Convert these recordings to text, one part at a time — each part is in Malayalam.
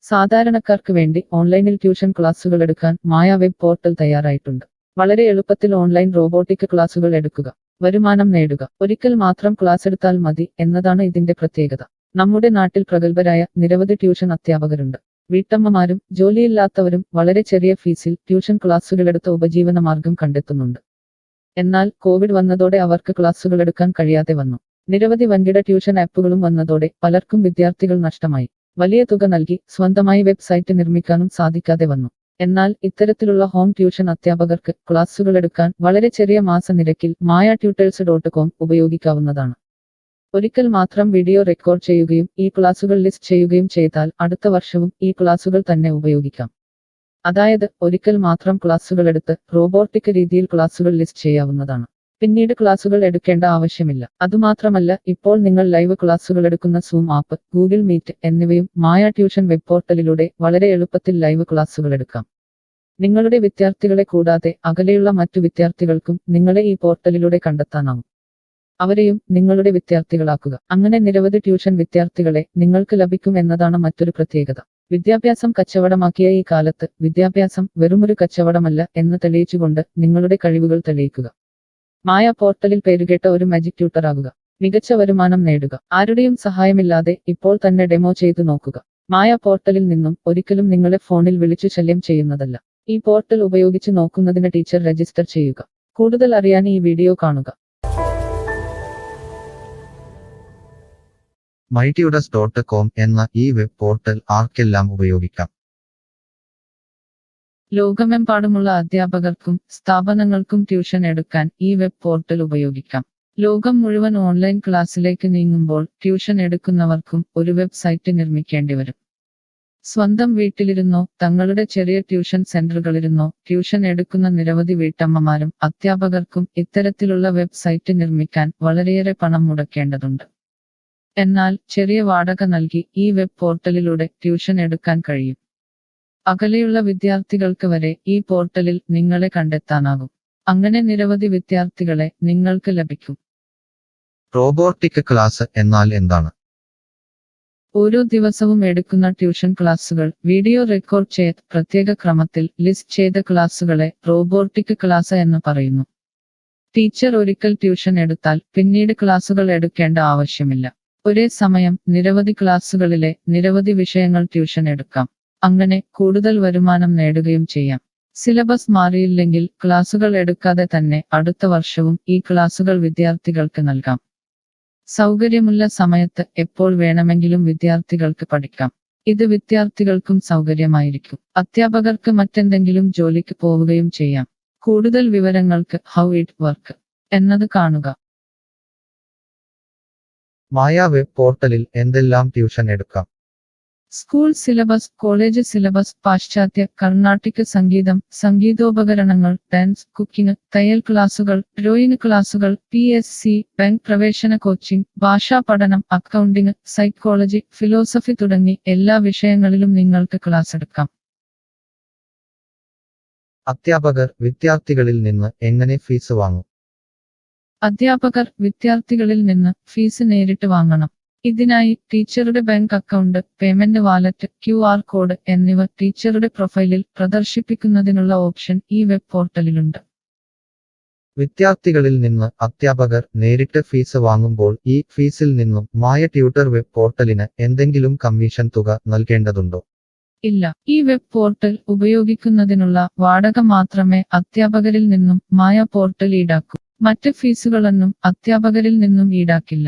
സാധാരണക്കാർക്ക് വേണ്ടി ഓൺലൈനിൽ ട്യൂഷൻ ക്ലാസുകൾ എടുക്കാൻ മായ വെബ് പോർട്ടൽ തയ്യാറായിട്ടുണ്ട്. വളരെ എളുപ്പത്തിൽ ഓൺലൈൻ റോബോട്ടിക് ക്ലാസുകൾ എടുക്കുക, വരുമാനം നേടുക. ഒരിക്കൽ മാത്രം ക്ലാസ് എടുത്താൽ മതി എന്നതാണ് ഇതിന്റെ പ്രത്യേകത. നമ്മുടെ നാട്ടിൽ പ്രഗത്ഭരായ നിരവധി ട്യൂഷൻ അധ്യാപകരുണ്ട്. വീട്ടമ്മമാരും ജോലിയില്ലാത്തവരും വളരെ ചെറിയ ഫീസിൽ ട്യൂഷൻ ക്ലാസുകളെടുത്ത് ഉപജീവന മാർഗം കണ്ടെത്തുന്നുണ്ട്. എന്നാൽ കോവിഡ് വന്നതോടെ അവർക്ക് ക്ലാസുകൾ എടുക്കാൻ കഴിയാതെ വന്നു. നിരവധി വൻകിട ട്യൂഷൻ ആപ്പുകളും വന്നതോടെ പലർക്കും വിദ്യാർത്ഥികൾ നഷ്ടമായി. വലിയ തുക നൽകി സ്വന്തമായി വെബ്സൈറ്റ് നിർമ്മിക്കാനും സാധിക്കാതെ വന്നു. എന്നാൽ ഇത്തരത്തിലുള്ള ഹോം ട്യൂഷൻ അധ്യാപകർക്ക് ക്ലാസുകൾ എടുക്കാൻ വളരെ ചെറിയ മാസ നിരക്കിൽ mayatutors.com ഉപയോഗിക്കാവുന്നതാണ്. ഒരിക്കൽ മാത്രം വീഡിയോ റെക്കോർഡ് ചെയ്യുകയും ഈ ക്ലാസുകൾ ലിസ്റ്റ് ചെയ്യുകയും ചെയ്താൽ അടുത്ത വർഷവും ഈ ക്ലാസുകൾ തന്നെ ഉപയോഗിക്കാം. അതായത് ഒരിക്കൽ മാത്രം ക്ലാസുകൾ എടുത്ത് റോബോട്ടിക് രീതിയിൽ ക്ലാസുകൾ ലിസ്റ്റ് ചെയ്യാവുന്നതാണ്. പിന്നീട് ക്ലാസുകൾ എടുക്കേണ്ട ആവശ്യമില്ല. അതുമാത്രമല്ല, ഇപ്പോൾ നിങ്ങൾ ലൈവ് ക്ലാസുകൾ എടുക്കുന്ന സൂം ആപ്പ്, ഗൂഗിൾ മീറ്റ് എന്നിവയും മായ ട്യൂഷൻ വെബ് പോർട്ടലിലൂടെ വളരെ എളുപ്പത്തിൽ ലൈവ് ക്ലാസുകൾ എടുക്കാം. നിങ്ങളുടെ വിദ്യാർത്ഥികളെ കൂടാതെ അകലെയുള്ള മറ്റു വിദ്യാർത്ഥികൾക്കും നിങ്ങളെ ഈ പോർട്ടലിലൂടെ കണ്ടെത്താനാവും. അവരെയും നിങ്ങളുടെ വിദ്യാർത്ഥികളാക്കുക. അങ്ങനെ നിരവധി ട്യൂഷൻ വിദ്യാർത്ഥികളെ നിങ്ങൾക്ക് ലഭിക്കും എന്നതാണ് മറ്റൊരു പ്രത്യേകത. വിദ്യാഭ്യാസം കച്ചവടമാക്കിയ ഈ കാലത്ത് വിദ്യാഭ്യാസം വെറുമൊരു കച്ചവടമല്ല എന്ന് തെളിയിച്ചുകൊണ്ട് നിങ്ങളുടെ കഴിവുകൾ തെളിയിക്കുക. മായ പോർട്ടലിൽ പേരുകേട്ട ഒരു മാജിക് ട്യൂട്ടർ ആകുക. മികച്ച വരുമാനം നേടുക. ആരുടെയും സഹായമില്ലാതെ ഇപ്പോൾ തന്നെ ഡെമോ ചെയ്തു നോക്കുക. മായ പോർട്ടലിൽ നിന്നും ഒരിക്കലും നിങ്ങളെ ഫോണിൽ വിളിച്ചു ശല്യം ചെയ്യുന്നതല്ല. ഈ പോർട്ടൽ ഉപയോഗിച്ച് നോക്കുന്നതിന് ടീച്ചർ രജിസ്റ്റർ ചെയ്യുക. കൂടുതൽ അറിയാൻ ഈ വീഡിയോ കാണുക. mytutors.com എന്ന ഈ വെബ് പോർട്ടൽ ആർക്കെല്ലാം ഉപയോഗിക്കാം? ലോകമെമ്പാടുമുള്ള അധ്യാപകർക്കും സ്ഥാപനങ്ങൾക്കും ട്യൂഷൻ എടുക്കാൻ ഈ വെബ് പോർട്ടൽ ഉപയോഗിക്കാം. ലോകം മുഴുവൻ ഓൺലൈൻ ക്ലാസ്സിലേക്ക് നീങ്ങുമ്പോൾ ട്യൂഷൻ എടുക്കുന്നവർക്കും ഒരു വെബ്സൈറ്റ് നിർമ്മിക്കേണ്ടി വരും. സ്വന്തം വീട്ടിലിരുന്നോ തങ്ങളുടെ ചെറിയ ട്യൂഷൻ സെന്ററുകളിലിരുന്നോ ട്യൂഷൻ എടുക്കുന്ന നിരവധി വീട്ടമ്മമാരും അധ്യാപകർക്കും ഇത്തരത്തിലുള്ള വെബ്സൈറ്റ് നിർമ്മിക്കാൻ വളരെയേറെ പണം മുടക്കേണ്ടതുണ്ട്. എന്നാൽ ചെറിയ വാടക നൽകി ഈ വെബ് പോർട്ടലിലൂടെ ട്യൂഷൻ എടുക്കാൻ കഴിയും. അകലെയുള്ള വിദ്യാർത്ഥികൾക്ക് വരെ ഈ പോർട്ടലിൽ നിങ്ങളെ കണ്ടെത്താനാകും. അങ്ങനെ നിരവധി വിദ്യാർത്ഥികളെ നിങ്ങൾക്ക് ലഭിക്കും. റോബോട്ടിക് ക്ലാസ് എന്നാൽ എന്താണ്? ഓരോ ദിവസവും എടുക്കുന്ന ട്യൂഷൻ ക്ലാസുകൾ വീഡിയോ റെക്കോർഡ് ചെയ്ത് പ്രത്യേക ക്രമത്തിൽ ലിസ്റ്റ് ചെയ്ത ക്ലാസുകളെ റോബോട്ടിക് ക്ലാസ് എന്ന് പറയുന്നു. ടീച്ചർ ഒരിക്കൽ ട്യൂഷൻ എടുത്താൽ പിന്നീട് ക്ലാസുകൾ എടുക്കേണ്ട ആവശ്യമില്ല. ഒരേ സമയം നിരവധി ക്ലാസുകളിലെ നിരവധി വിഷയങ്ങൾ ട്യൂഷൻ എടുക്കാം. അങ്ങനെ കൂടുതൽ വരുമാനം നേടുകയും ചെയ്യാം. സിലബസ് മാറിയില്ലെങ്കിൽ ക്ലാസുകൾ എടുക്കാതെ തന്നെ അടുത്ത വർഷവും ഈ ക്ലാസുകൾ വിദ്യാർത്ഥികൾക്ക് നൽകാം. സൗകര്യമുള്ള സമയത്ത് എപ്പോൾ വേണമെങ്കിലും വിദ്യാർത്ഥികൾക്ക് പഠിക്കാം. ഇത് വിദ്യാർത്ഥികൾക്കും സൗകര്യമായിരിക്കും. അധ്യാപകർക്ക് മറ്റെന്തെങ്കിലും ജോലിക്ക് പോവുകയും ചെയ്യാം. കൂടുതൽ വിവരങ്ങൾക്ക് ഹൗ ഇറ്റ് വർക്ക് എന്നത് കാണുക. മായ വെബ് പോർട്ടലിൽ എന്തെല്ലാം ട്യൂഷൻ എടുക്കാം? സ്കൂൾ സിലബസ്, കോളേജ് സിലബസ്, പാശ്ചാത്യ, കർണാട്ടിക് സംഗീതം, സംഗീതോപകരണങ്ങൾ, ഡാൻസ്, കുക്കിംഗ്, തയ്യൽ ക്ലാസുകൾ, ഡ്രോയിങ് ക്ലാസുകൾ, PSC, ബാങ്ക് പ്രവേശന കോച്ചിംഗ്, ഭാഷാ പഠനം, അക്കൗണ്ടിംഗ്, സൈക്കോളജി, ഫിലോസഫി തുടങ്ങി എല്ലാ വിഷയങ്ങളിലും നിങ്ങൾക്ക് ക്ലാസ് എടുക്കാം. അധ്യാപകർ വിദ്യാർത്ഥികളിൽ നിന്ന് എങ്ങനെ ഫീസ് വാങ്ങും? അധ്യാപകർ വിദ്യാർത്ഥികളിൽ നിന്ന് ഫീസ് നേരിട്ട് വാങ്ങണം. ഇതിനായി ടീച്ചറുടെ bank account, payment wallet, QR code എന്നിവ ടീച്ചറുടെ പ്രൊഫൈലിൽ പ്രദർശിപ്പിക്കുന്നതിനുള്ള ഓപ്ഷൻ ഈ വെബ് പോർട്ടലിലുണ്ട്. വിദ്യാർത്ഥികളിൽ നിന്ന് അധ്യാപകർ നേരിട്ട് ഫീസ് വാങ്ങുമ്പോൾ ഈ ഫീസിൽ നിന്നും മായ ട്യൂട്ടർ വെബ് പോർട്ടലിന് എന്തെങ്കിലും കമ്മീഷൻ തുക നൽകേണ്ടതുണ്ടോ? ഇല്ല. ഈ വെബ് പോർട്ടൽ ഉപയോഗിക്കുന്നതിനുള്ള വാടക മാത്രമേ അധ്യാപകരിൽ നിന്നും മായ പോർട്ടൽ ഈടാക്കൂ. മറ്റ് ഫീസുകളൊന്നും അധ്യാപകരിൽ നിന്നും ഈടാക്കില്ല.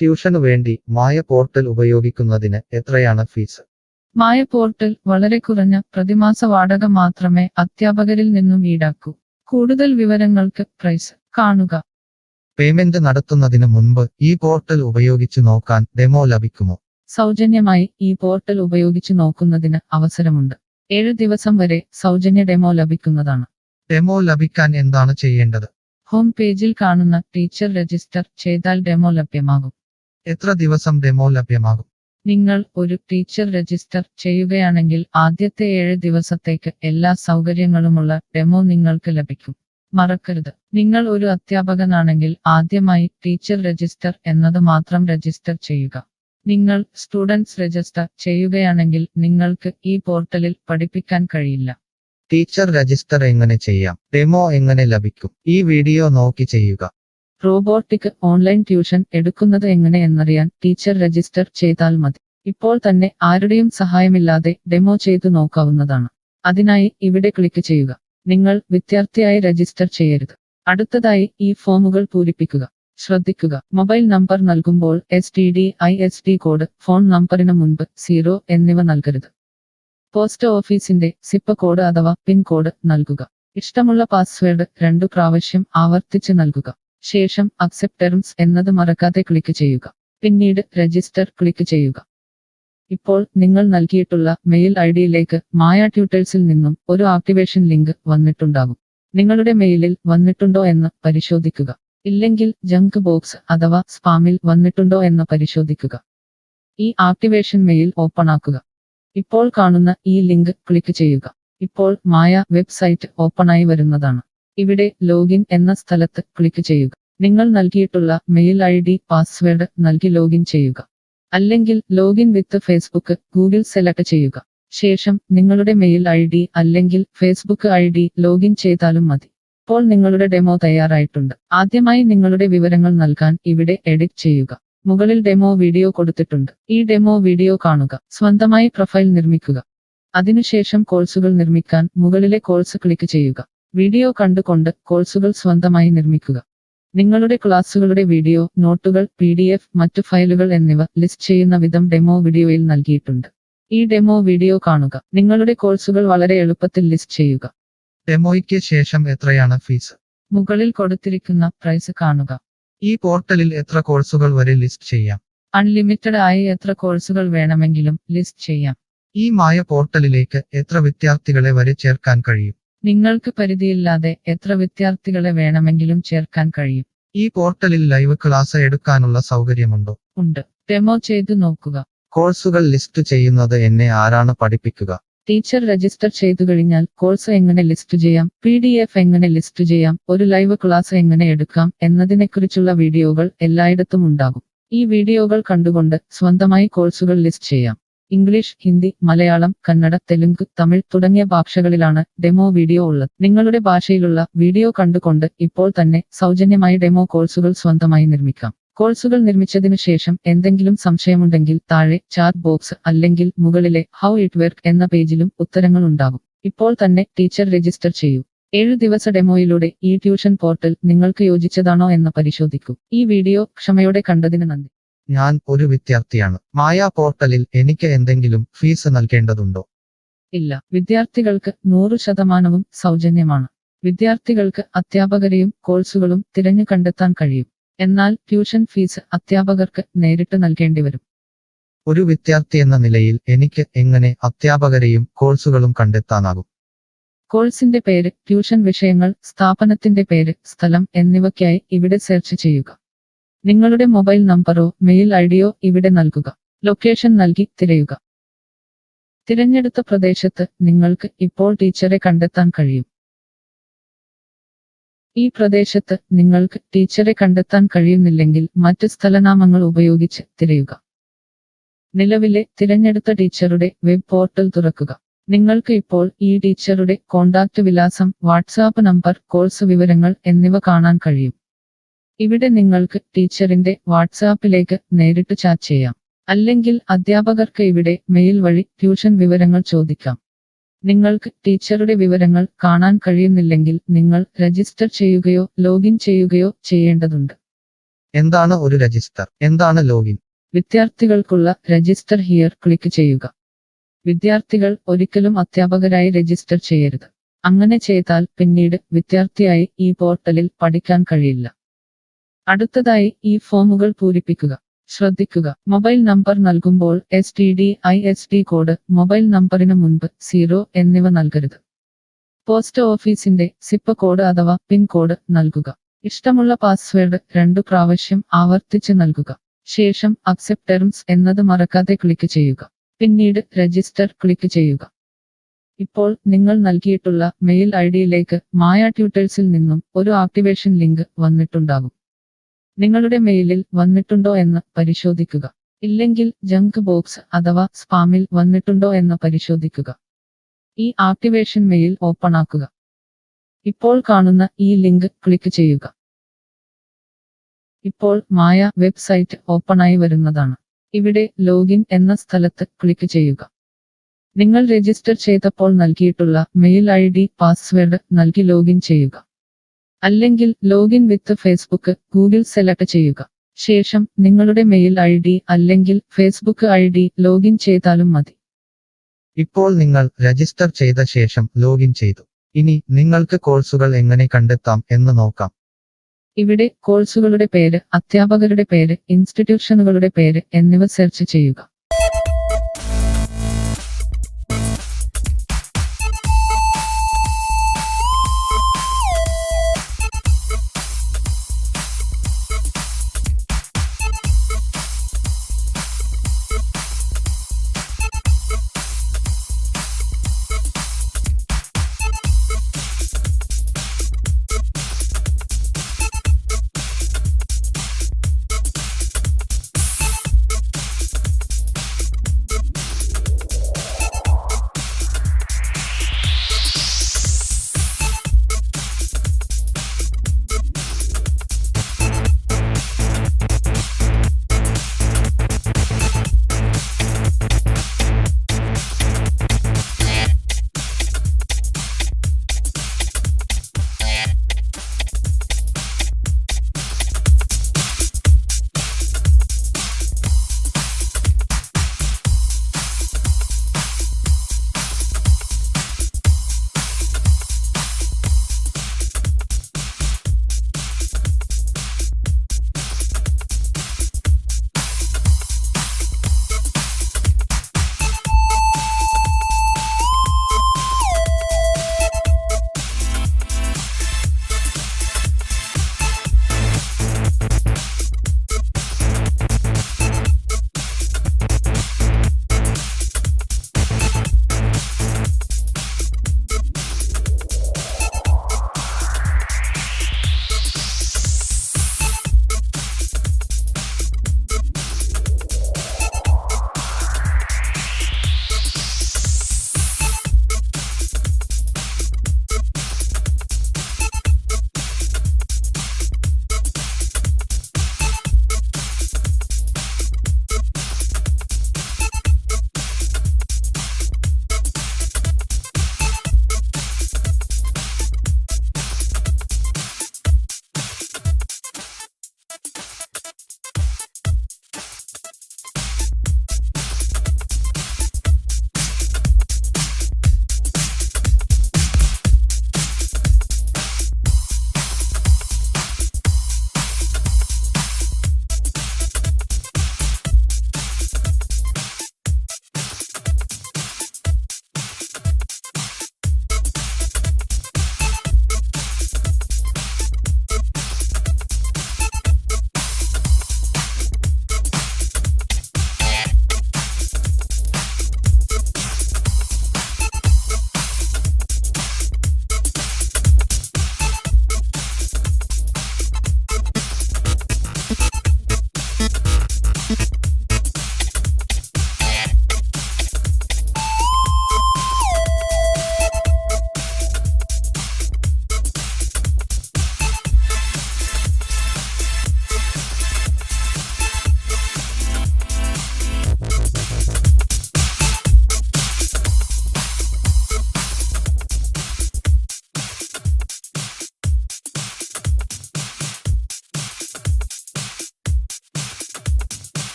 ട്യൂഷനു വേണ്ടി മായ പോർട്ടൽ ഉപയോഗിക്കുന്നതിന് എത്രയാണ് ഫീസ്? മായ പോർട്ടൽ വളരെ കുറഞ്ഞ പ്രതിമാസ വാടക മാത്രമേ അധ്യാപകരിൽ നിന്നും ഈടാക്കൂ. കൂടുതൽ വിവരങ്ങൾക്ക് പ്രൈസ് കാണുക. പേയ്മെന്റ് നടത്തുന്നതിന് മുൻപ് ഈ പോർട്ടൽ ഉപയോഗിച്ചു നോക്കാൻ ഡെമോ ലഭിക്കുമോ? സൗജന്യമായി ഈ പോർട്ടൽ ഉപയോഗിച്ചു നോക്കുന്നതിന് അവസരമുണ്ട്. 7 ദിവസം വരെ സൗജന്യ ഡെമോ ലഭിക്കുന്നതാണ്. ഡെമോ ലഭിക്കാൻ എന്താണ് ചെയ്യേണ്ടത്? ഹോം പേജിൽ കാണുന്ന ടീച്ചർ രജിസ്റ്റർ ചെയ്താൽ ഡെമോ ലഭ്യമാകും. എത്ര ദിവസം ഡെമോ ലഭ്യമാകും? നിങ്ങൾ ഒരു ടീച്ചർ രജിസ്റ്റർ ചെയ്യുകയാണെങ്കിൽ ആദ്യത്തെ 7 ദിവസത്തേക്ക് എല്ലാ സൗകര്യങ്ങളുമുള്ള ഡെമോ നിങ്ങൾക്ക് ലഭിക്കും. മറക്കരുത്, നിങ്ങൾ ഒരു അധ്യാപകനാണെങ്കിൽ ആദ്യമായി ടീച്ചർ രജിസ്റ്റർ എന്നത് മാത്രം രജിസ്റ്റർ ചെയ്യുക. നിങ്ങൾ സ്റ്റുഡൻസ് രജിസ്റ്റർ ചെയ്യുകയാണെങ്കിൽ നിങ്ങൾക്ക് ഈ പോർട്ടലിൽ പഠിപ്പിക്കാൻ കഴിയില്ല. ടീച്ചർ രജിസ്റ്റർ എങ്ങനെ ചെയ്യാം? ഡെമോ എങ്ങനെ ലഭിക്കും? ഈ വീഡിയോ നോക്കി ചെയ്യുക. റോബോട്ടിക് ഓൺലൈൻ ട്യൂഷൻ എടുക്കുന്നത് എങ്ങനെ എന്നറിയാൻ ടീച്ചർ രജിസ്റ്റർ ചെയ്താൽ മതി. ഇപ്പോൾ തന്നെ ആരുടെയും സഹായമില്ലാതെ ഡെമോ ചെയ്തു നോക്കാവുന്നതാണ്. അതിനായി ഇവിടെ ക്ലിക്ക് ചെയ്യുക. നിങ്ങൾ വിദ്യാർത്ഥിയായി രജിസ്റ്റർ ചെയ്യരുത്. അടുത്തതായി ഈ ഫോമുകൾ പൂരിപ്പിക്കുക. ശ്രദ്ധിക്കുക, മൊബൈൽ നമ്പർ നൽകുമ്പോൾ STD/ISD കോഡ്, ഫോൺ നമ്പറിന് മുൻപ് 0 എന്നിവ നൽകരുത്. പോസ്റ്റ് ഓഫീസിന്റെ സിപ്പ് കോഡ് അഥവാ പിൻ കോഡ് നൽകുക. ഇഷ്ടമുള്ള പാസ്വേഡ് 2 പ്രാവശ്യം ആവർത്തിച്ച് നൽകുക. ശേഷം അക്സെപ്റ്റ് ടേംസ് എന്നത് മറക്കാതെ ക്ലിക്ക് ചെയ്യുക. പിന്നീട് രജിസ്റ്റർ ക്ലിക്ക് ചെയ്യുക. ഇപ്പോൾ നിങ്ങൾ നൽകിയിട്ടുള്ള മെയിൽ ഐഡിയിലേക്ക് മായ ട്യൂട്ടേഴ്സിൽ നിന്നും ഒരു ആക്ടിവേഷൻ ലിങ്ക് വന്നിട്ടുണ്ടാകും. നിങ്ങളുടെ മെയിലിൽ വന്നിട്ടുണ്ടോ എന്ന് പരിശോധിക്കുക. ഇല്ലെങ്കിൽ ജങ്ക് ബോക്സ് അഥവാ സ്പാമിൽ വന്നിട്ടുണ്ടോ എന്ന് പരിശോധിക്കുക. ഈ ആക്ടിവേഷൻ മെയിൽ ഓപ്പൺ ആക്കുക. ഇപ്പോൾ കാണുന്ന ഈ ലിങ്ക് ക്ലിക്ക് ചെയ്യുക. ഇപ്പോൾ മായ വെബ്സൈറ്റ് ഓപ്പണായി വരുന്നതാണ്. ഇവിടെ ലോഗിൻ എന്ന സ്ഥലത്ത് ക്ലിക്ക് ചെയ്യുക. നിങ്ങൾ നൽകിയിട്ടുള്ള മെയിൽ ID, പാസ്വേഡ് നൽകി ലോഗിൻ ചെയ്യുക. അല്ലെങ്കിൽ ലോഗിൻ വിത്ത് ഫേസ്ബുക്ക്, ഗൂഗിൾ സെലക്ട് ചെയ്യുക. ശേഷം നിങ്ങളുടെ മെയിൽ ID അല്ലെങ്കിൽ ഫേസ്ബുക്ക് ID ലോഗിൻ ചെയ്താലും മതി. ഇപ്പോൾ നിങ്ങളുടെ ഡെമോ തയ്യാറായിട്ടുണ്ട്. ആദ്യമായി നിങ്ങളുടെ വിവരങ്ങൾ നൽകാൻ ഇവിടെ എഡിറ്റ് ചെയ്യുക. മുകളിൽ ഡെമോ വീഡിയോ കൊടുത്തിട്ടുണ്ട്. ഈ ഡെമോ വീഡിയോ കാണുക. സ്വന്തമായി പ്രൊഫൈൽ നിർമ്മിക്കുക. അതിനുശേഷം കോഴ്സുകൾ നിർമ്മിക്കാൻ മുകളിലെ കോഴ്സ് ക്ലിക്ക് ചെയ്യുക. വീഡിയോ കണ്ടുകൊണ്ട് കോഴ്സുകൾ സ്വന്തമായി നിർമ്മിക്കുക. നിങ്ങളുടെ ക്ലാസുകളുടെ വീഡിയോ, നോട്ടുകൾ, PDF, മറ്റു ഫയലുകൾ എന്നിവ ലിസ്റ്റ് ചെയ്യുന്ന വിധം ഡെമോ വീഡിയോയിൽ നൽകിയിട്ടുണ്ട്. ഈ ഡെമോ വീഡിയോ കാണുക. നിങ്ങളുടെ കോഴ്സുകൾ വളരെ എളുപ്പത്തിൽ ലിസ്റ്റ് ചെയ്യുക. ഡെമോയ്ക്ക് ശേഷം എത്രയാണ് ഫീസ്? മുകളിൽ കൊടുത്തിരിക്കുന്ന പ്രൈസ് കാണുക. ഈ പോർട്ടലിൽ എത്ര കോഴ്സുകൾ വരെ ലിസ്റ്റ് ചെയ്യാം? അൺലിമിറ്റഡ് ആയി എത്ര കോഴ്സുകൾ വേണമെങ്കിലും ലിസ്റ്റ് ചെയ്യാം. ഈ മായ പോർട്ടലിലേക്ക് എത്ര വിദ്യാർത്ഥികളെ വരെ ചേർക്കാൻ കഴിയും? നിങ്ങൾക്ക് പരിധിയില്ലാതെ എത്ര വിദ്യാർത്ഥികളെ വേണമെങ്കിലും ചേർക്കാൻ കഴിയും. ഈ പോർട്ടലിൽ ലൈവ് ക്ലാസ് എടുക്കാനുള്ള സൗകര്യമുണ്ടോ? ഉണ്ട്. ഡെമോ ചെയ്തു നോക്കുക. കോഴ്സുകൾ ലിസ്റ്റ് ചെയ്യുന്നത് എന്നെ ആരാണ് പഠിപ്പിക്കുക? ടീച്ചർ രജിസ്റ്റർ ചെയ്തു കഴിഞ്ഞാൽ കോഴ്സ് എങ്ങനെ ലിസ്റ്റ് ചെയ്യാം, PDF എങ്ങനെ ലിസ്റ്റ് ചെയ്യാം, ഒരു ലൈവ് ക്ലാസ് എങ്ങനെ എടുക്കാം എന്നതിനെക്കുറിച്ചുള്ള വീഡിയോകൾ എല്ലായിടത്തും ഉണ്ടാകും. ഈ വീഡിയോകൾ കണ്ടുകൊണ്ട് സ്വന്തമായി കോഴ്സുകൾ ലിസ്റ്റ് ചെയ്യാം. ഇംഗ്ലീഷ്, ഹിന്ദി, മലയാളം, കന്നഡ, തെലുങ്ക്, തമിഴ് തുടങ്ങിയ ഭാഷകളിലാണ് ഡെമോ വീഡിയോ ഉള്ളത്. നിങ്ങളുടെ ഭാഷയിലുള്ള വീഡിയോ കണ്ടുകൊണ്ട് ഇപ്പോൾ തന്നെ സൗജന്യമായി ഡെമോ കോഴ്സുകൾ സ്വന്തമായി നിർമ്മിക്കാം. കോഴ്സുകൾ നിർമ്മിച്ചതിനു ശേഷം എന്തെങ്കിലും സംശയമുണ്ടെങ്കിൽ താഴെ ചാറ്റ് ബോക്സ് അല്ലെങ്കിൽ മുകളിലെ ഹൗ ഇറ്റ് വർക്ക് എന്ന പേജിലും ഉത്തരങ്ങൾ ഉണ്ടാകും. ഇപ്പോൾ തന്നെ ടീച്ചർ രജിസ്റ്റർ ചെയ്യൂ. 7 ദിവസ ഡെമോയിലൂടെ ഈ ട്യൂഷൻ പോർട്ടൽ നിങ്ങൾക്ക് യോജിച്ചതാണോ എന്ന് പരിശോധിക്കൂ. ഈ വീഡിയോ ക്ഷമയോടെ കണ്ടതിന് നന്ദി. ഞാൻ ഒരു വിദ്യാർത്ഥിയാണ്. മായ പോർട്ടലിൽ എനിക്ക് എന്തെങ്കിലും ഫീസ് നൽകേണ്ടതുണ്ടോ? ഇല്ല. വിദ്യാർത്ഥികൾക്ക് 100% സൗജന്യമാണ്. വിദ്യാർത്ഥികൾക്ക് അധ്യാപകരെയും കോഴ്സുകളും തിരഞ്ഞു കണ്ടെത്താൻ കഴിയും. എന്നാൽ ട്യൂഷൻ ഫീസ് അധ്യാപകർക്ക് നേരിട്ട് നൽകേണ്ടി വരും. ഒരു വിദ്യാർത്ഥി എന്ന നിലയിൽ എനിക്ക് എങ്ങനെ അധ്യാപകരെയും കോഴ്സുകളും കണ്ടെത്താനാകും? കോഴ്സിന്റെ പേര്, ട്യൂഷൻ വിഷയങ്ങൾ, സ്ഥാപനത്തിന്റെ പേര്, സ്ഥലം എന്നിവയ്ക്കായി ഇവിടെ സെർച്ച് ചെയ്യുക. നിങ്ങളുടെ മൊബൈൽ നമ്പറോ മെയിൽ ഐഡിയോ ഇവിടെ നൽകുക. ലൊക്കേഷൻ നൽകി തിരയുക. തിരഞ്ഞെടുത്ത പ്രദേശത്ത് നിങ്ങൾക്ക് ഇപ്പോൾ ടീച്ചറെ കണ്ടെത്താൻ കഴിയും. ഈ പ്രദേശത്ത് നിങ്ങൾക്ക് ടീച്ചറെ കണ്ടെത്താൻ കഴിയുന്നില്ലെങ്കിൽ മറ്റ് സ്ഥലനാമങ്ങൾ ഉപയോഗിച്ച് തിരയുക. നിലവിലെ തിരഞ്ഞെടുത്ത ടീച്ചറുടെ വെബ് പോർട്ടൽ തുറക്കുക. നിങ്ങൾക്ക് ഇപ്പോൾ ഈ ടീച്ചറുടെ കോൺടാക്റ്റ് വിലാസം, വാട്സാപ്പ് നമ്പർ, കോഴ്സ് വിവരങ്ങൾ എന്നിവ കാണാൻ കഴിയും. ഇവിടെ നിങ്ങൾക്ക് ടീച്ചറിന്റെ വാട്സാപ്പിലേക്ക് നേരിട്ട് ചാറ്റ് ചെയ്യാം. അല്ലെങ്കിൽ അധ്യാപകർക്ക് ഇവിടെ മെയിൽ വഴി ട്യൂഷൻ വിവരങ്ങൾ ചോദിക്കാം. നിങ്ങൾക്ക് ടീച്ചറുടെ വിവരങ്ങൾ കാണാൻ കഴിയുന്നില്ലെങ്കിൽ നിങ്ങൾ രജിസ്റ്റർ ചെയ്യുകയോ ലോഗിൻ ചെയ്യുകയോ ചെയ്യേണ്ടതുണ്ട്. എന്താണ് ഒരു രജിസ്റ്റർ? എന്താണ് ലോഗിൻ? വിദ്യാർത്ഥികൾക്കുള്ള രജിസ്റ്റർ ഹിയർ ക്ലിക്ക് ചെയ്യുക. വിദ്യാർത്ഥികൾ ഒരിക്കലും അധ്യാപകരായി രജിസ്റ്റർ ചെയ്യരുത്. അങ്ങനെ ചെയ്താൽ പിന്നീട് വിദ്യാർത്ഥിയായി ഈ പോർട്ടലിൽ പഠിക്കാൻ കഴിയില്ല. അടുത്തതായി ഈ ഫോമുകൾ പൂരിപ്പിക്കുക. ശ്രദ്ധിക്കുക, മൊബൈൽ നമ്പർ നൽകുമ്പോൾ STD/ISD കോഡ്, മൊബൈൽ നമ്പറിന് മുൻപ് 0 എന്നിവ നൽകരുത്. പോസ്റ്റ് ഓഫീസിന്റെ സിപ്പ് കോഡ് അഥവാ പിൻ കോഡ് നൽകുക. ഇഷ്ടമുള്ള പാസ്വേഡ് 2 പ്രാവശ്യം ആവർത്തിച്ച് നൽകുക. ശേഷം അക്സെപ്റ്റ് ടേംസ് എന്നത് മറക്കാതെ ക്ലിക്ക് ചെയ്യുക. പിന്നീട് രജിസ്റ്റർ ക്ലിക്ക് ചെയ്യുക. ഇപ്പോൾ നിങ്ങൾ നൽകിയിട്ടുള്ള മെയിൽ ഐഡിയിലേക്ക് മായ ട്യൂട്ടേഴ്സിൽ നിന്നും ഒരു ആക്ടിവേഷൻ ലിങ്ക് വന്നിട്ടുണ്ടാകും. നിങ്ങളുടെ മെയിലിൽ വന്നിട്ടുണ്ടോ എന്ന് പരിശോധിക്കുക. ഇല്ലെങ്കിൽ ജങ്ക് ബോക്സ് അഥവാ സ്പാമിൽ വന്നിട്ടുണ്ടോ എന്ന് പരിശോധിക്കുക. ഈ ആക്ടിവേഷൻ മെയിൽ ഓപ്പൺ ആക്കുക. ഇപ്പോൾ കാണുന്ന ഈ ലിങ്ക് ക്ലിക്ക് ചെയ്യുക. ഇപ്പോൾ മായ വെബ്സൈറ്റ് ഓപ്പണായി വരുന്നതാണ്. ഇവിടെ ലോഗിൻ എന്ന സ്ഥലത്ത് ക്ലിക്ക് ചെയ്യുക. നിങ്ങൾ രജിസ്റ്റർ ചെയ്തപ്പോൾ നൽകിയിട്ടുള്ള മെയിൽ ID പാസ്വേഡ് നൽകി ലോഗിൻ ചെയ്യുക. അല്ലെങ്കിൽ ലോഗിൻ വിത്ത് ഫേസ്ബുക്ക് ഗൂഗിൾ സെലക്ട് ചെയ്യുക. ശേഷം നിങ്ങളുടെ മെയിൽ ID അല്ലെങ്കിൽ ഫേസ്ബുക്ക് ID ലോഗിൻ ചെയ്താലും മതി. ഇപ്പോൾ നിങ്ങൾ രജിസ്റ്റർ ചെയ്ത ശേഷം ലോഗിൻ ചെയ്തു. ഇനി നിങ്ങൾക്ക് കോഴ്സുകൾ എങ്ങനെ കണ്ടെത്താം എന്ന് നോക്കാം. ഇവിടെ കോഴ്സുകളുടെ പേര്, അധ്യാപകരുടെ പേര്, ഇൻസ്റ്റിറ്റ്യൂഷനുകളുടെ പേര് എന്നിവ സെർച്ച് ചെയ്യുക.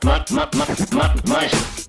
Mush.